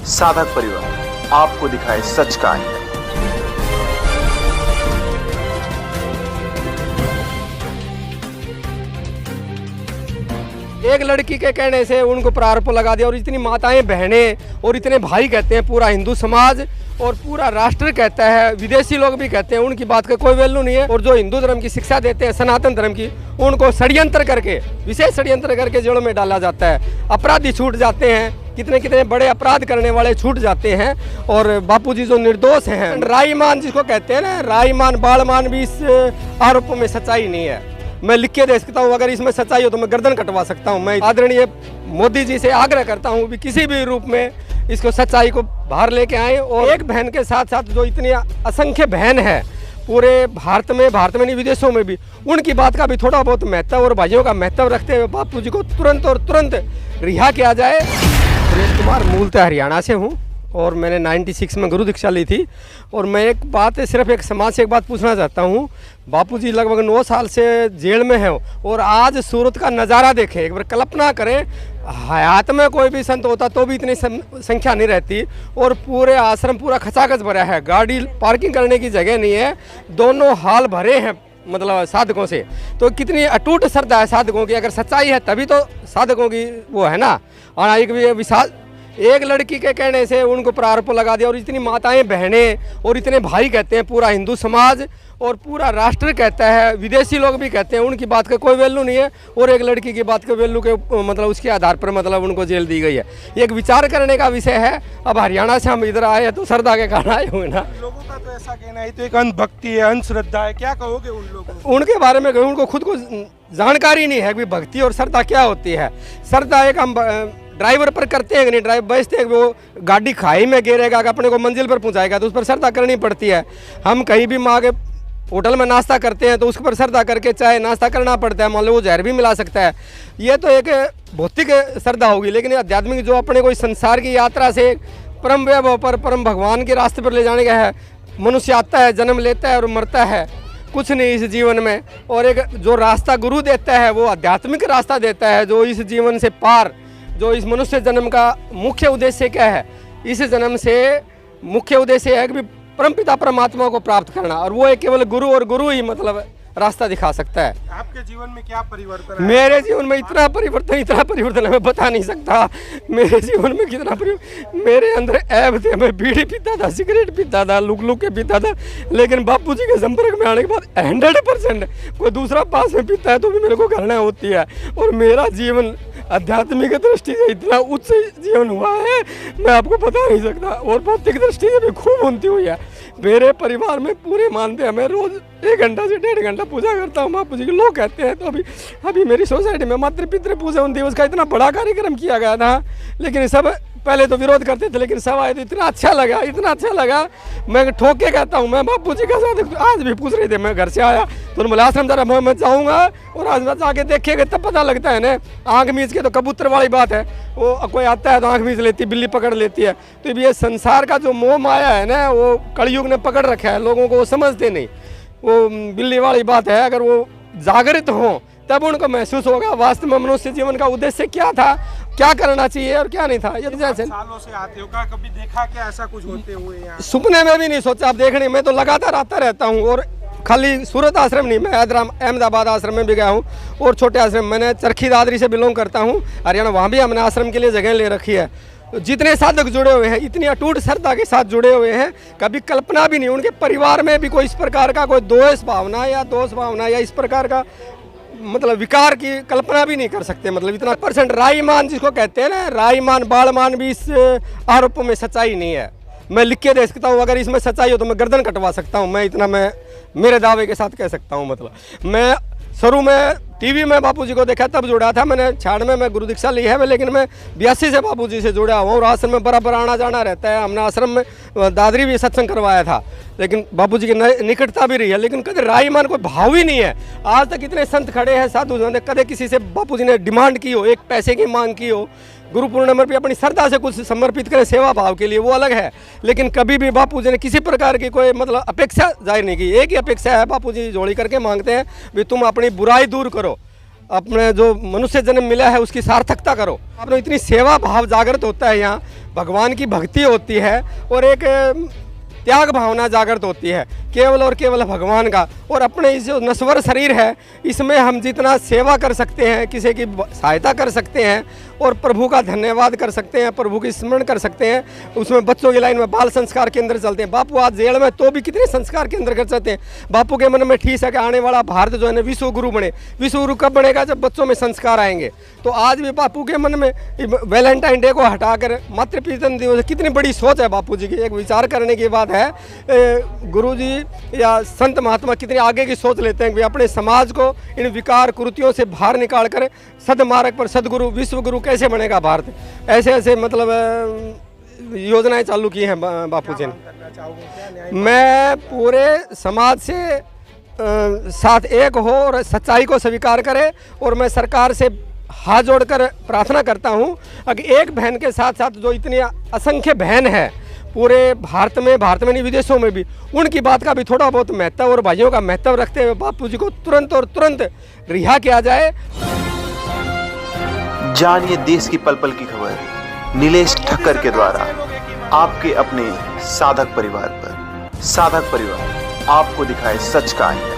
साधक परिवार आपको दिखाए सच का आईना। एक लड़की के कहने से उनको प्रारूप लगा दिया और इतनी माताएं बहनें और इतने भाई कहते हैं पूरा हिंदू समाज और पूरा राष्ट्र कहता है, विदेशी लोग भी कहते हैं, उनकी बात का कोई वैल्यू नहीं है। और जो हिंदू धर्म की शिक्षा देते हैं सनातन धर्म की, उनको षड्यंत्र करके, विशेष षड्यंत्र करके जेलों में डाला जाता है। अपराधी छूट जाते हैं, कितने कितने बड़े अपराध करने वाले छूट जाते हैं और बापूजी जो निर्दोष हैं, राईमान जिसको कहते हैं ना, राईमान बालमान भी इस आरोप में सच्चाई नहीं है। मैं लिख के दे सकता हूँ, अगर इसमें सच्चाई हो तो मैं गर्दन कटवा सकता हूँ। मैं आदरणीय मोदी जी से आग्रह करता हूँ कि किसी भी रूप में इसको सच्चाई को बाहर लेके आए। और एक बहन के साथ साथ जो इतनी असंख्य बहन है पूरे भारत में नहीं विदेशों में भी, उनकी बात का भी थोड़ा बहुत महत्व और भाइयों का महत्व रखते हुए बापू जी को तुरंत रिहा किया जाए। सुरेश कुमार मूलतः हरियाणा से हूँ और मैंने 96 में गुरु दीक्षा ली थी। और मैं एक बात सिर्फ एक समाज से एक बात पूछना चाहता हूँ। बापूजी लगभग 9 साल से जेल में हैं और आज सूरत का नज़ारा देखें, एक बार कल्पना करें, हयात में कोई भी संत होता तो भी इतनी संख्या नहीं रहती और पूरे आश्रम पूरा खचाखच भरा है, गाड़ी पार्किंग करने की जगह नहीं है, दोनों हाल भरे हैं मतलब साधकों से। तो कितनी अटूट श्रद्धा है साधकों की, अगर सच्चाई है तभी तो साधकों की वो है ना। और एक विशाल एक लड़की के कहने से उनको प्रारूप लगा दिया और इतनी माताएं बहनें और इतने भाई कहते हैं पूरा हिंदू समाज और पूरा राष्ट्र कहता है, विदेशी लोग भी कहते हैं, उनकी बात का कोई वैल्यू नहीं है। और एक लड़की की बात के वैल्यू के मतलब उसके आधार पर मतलब उनको जेल दी गई है। एक विचार करने का विषय है। अब हरियाणा से हम इधर आए हैं तो श्रद्धा के कारण आए हुए ना। लोगों का तो ऐसा कहना है तो एक अंधभक्ति है, अंधश्रद्धा है, क्या कहोगे उन लोगों को? उनके बारे में कहूँ, उनको खुद को जानकारी नहीं है कि भक्ति और श्रद्धा क्या होती है। श्रद्धा एक हम ड्राइवर पर करते हैं कि नहीं, ड्राइवर बचते हैं, वो गाड़ी खाई में गिरेगा अपने को मंजिल पर पहुंचाएगा तो उस पर श्रद्धा करनी पड़ती है। हम कहीं भी माँ के होटल में नाश्ता करते हैं तो उस पर श्रद्धा करके चाहे नाश्ता करना पड़ता है, मान लो वो जहर भी मिला सकता है। ये तो एक भौतिक श्रद्धा होगी, लेकिन आध्यात्मिक जो अपने को संसार की यात्रा से परम वैभव पर, परम भगवान के रास्ते पर ले जाने का है। मनुष्य आता है, जन्म लेता है और मरता है, कुछ नहीं इस जीवन में। और एक जो रास्ता गुरु देता है वो आध्यात्मिक रास्ता देता है, जो इस जीवन से पार, जो इस मनुष्य जन्म का मुख्य उद्देश्य क्या है, इस जन्म से मुख्य उद्देश्य है कि परमपिता परमात्मा को प्राप्त करना। और वो एक केवल गुरु और गुरु ही मतलब रास्ता दिखा सकता है। आपके जीवन में क्या परिवर्तन है? मेरे जीवन में इतना परिवर्तन मैं बता नहीं सकता। मेरे जीवन में कितना परिवर्तन, मेरे अंदर ऐब थे, मैं बीड़ी पीता था, सिगरेट पीता था, लुक के पीता था, लेकिन बापू जी के संपर्क में आने के बाद 100% कोई दूसरा पास में पीता है तो भी मेरे को घृणा होती है। और मेरा जीवन आध्यात्मिक दृष्टि से इतना उच्च जीवन हुआ है मैं आपको बता नहीं सकता। और भौतिक दृष्टि से भी खूब उन्नति हुई है। मेरे परिवार में पूरे मानते हैं, मैं रोज 1 घंटा से 1.5 घंटा पूजा करता हूँ बापू जी की। लोग कहते हैं तो अभी मेरी सोसाइटी में मातृ पितृ पूजा उन दिवस का इतना बड़ा कार्यक्रम किया गया था, लेकिन सब पहले तो विरोध करते थे, लेकिन सब आए तो इतना अच्छा लगा। मैं ठोक के कहता हूँ, मैं बापू जी के साथ आज भी पूछ रहे थे, मैं घर से आया तो बोले आश्रम जरा मैं जाऊँगा और आज मैं जाके देखेगा तब पता लगता है ना। आँख मीच के तो कबूतर वाली बात है, वो कोई आता है तो आँख मीच लेती, बिल्ली पकड़ लेती है। तो ये संसार का जो मोह माया है ना, वो कलयुग ने पकड़ रखा है लोगों को, वो समझते नहीं। वो बिल्ली वाली बात है, अगर वो जागृत हों तब उनको महसूस होगा वास्तव में मनुष्य जीवन का उद्देश्य क्या था, क्या करना चाहिए और क्या नहीं था। ये जैसे सालों से आते हो, क्या कभी देखा क्या ऐसा कुछ होते हुए यहाँ? सपने में भी नहीं सोचा। आप देखने मैं तो लगातार आता रहता हूँ और खाली सूरत आश्रम नहीं, मैं अहमदाबाद आश्रम में भी गया हूँ और छोटे आश्रम, मैंने चरखी दादरी से बिलोंग करता हूँ हरियाणा, वहाँ भी हमने आश्रम के लिए जगह ले रखी है। जितने साधक जुड़े हुए हैं इतनी अटूट श्रद्धा के साथ जुड़े हुए हैं, कभी कल्पना भी नहीं उनके परिवार में भी कोई इस प्रकार का कोई दोष भावना या इस प्रकार का मतलब विकार की कल्पना भी नहीं कर सकते। मतलब इतना % राईमान जिसको कहते हैं ना, राईमान बालमान भी इस आरोप में सच्चाई नहीं है। मैं लिख के दे सकता हूँ, अगर इसमें सच्चाई हो तो मैं गर्दन कटवा सकता हूँ। मैं मेरे दावे के साथ कह सकता हूँ। मतलब मैं शुरू में टीवी में बापूजी को देखा तब जुड़ा था, मैंने 96 में गुरु दीक्षा ली है, लेकिन मैं 82 से बापूजी से जुड़ा हुआ और आश्रम में बराबर आना जाना रहता है। हमने आश्रम में दादरी भी सत्संग करवाया था, लेकिन बापूजी की निकटता भी रही है, लेकिन कभी राईमान कोई भाव ही नहीं है। आज तक इतने संत खड़े हैं साधु ने, कभी किसी से बापूजी ने डिमांड की हो, एक पैसे की मांग की हो, गुरु पूर्णिमा पर अपनी श्रद्धा से कुछ समर्पित करें सेवा भाव के लिए, वो अलग है। लेकिन कभी भी बापूजी ने किसी प्रकार की कोई मतलब अपेक्षा जाहिर नहीं की। एक ही अपेक्षा है, बापूजी झोली करके मांगते हैं भी तुम अपनी बुराई दूर करो, अपने जो मनुष्य जन्म मिला है उसकी सार्थकता करो। आपने इतनी सेवा भाव जागृत होता है यहाँ, भगवान की भक्ति होती है और एक त्याग भावना जागृत होती है केवल और केवल भगवान का। और अपने इस जो नश्वर शरीर है इसमें हम जितना सेवा कर सकते हैं, किसी की सहायता कर सकते हैं और प्रभु का धन्यवाद कर सकते हैं, प्रभु की स्मरण कर सकते हैं। उसमें बच्चों की लाइन में बाल संस्कार केंद्र चलते हैं। बापू आज जेल में तो भी कितने संस्कार केंद्र कर सकते हैं। बापू के मन में ठीक है कि आने वाला भारत जो है ना विश्व गुरु बने। विश्व गुरु कब बनेगा? जब बच्चों में संस्कार आएंगे। तो आज भी बापू के मन में वैलेंटाइन डे को हटाकर मातृ पितृ दिवस, कितनी बड़ी सोच है बापू जी की। एक विचार करने की बात है, गुरु जी या संत महात्मा कितने आगे की सोच लेते हैं कि अपने समाज को इन विकार कुरीतियों से बाहर निकाल कर सदमार्ग पर सदगुरु विश्व गुरु कैसे बनेगा भारत। ऐसे ऐसे मतलब योजनाएं चालू की हैं बापू जी ने। मैं पूरे समाज से साथ एक हो और सच्चाई को स्वीकार करे। और मैं सरकार से हाथ जोड़कर प्रार्थना करता हूं कि एक बहन के साथ साथ जो इतनी असंख्य बहन है पूरे भारत में नहीं विदेशों में भी, उनकी बात का भी थोड़ा बहुत महत्व और भाइयों का महत्व रखते हुए बापू जी को तुरंत रिहा किया जाए। जानिए देश की पल पल की खबर नीलेश ठक्कर के द्वारा आपके अपने साधक परिवार पर। साधक परिवार आपको दिखाए सच का आईना।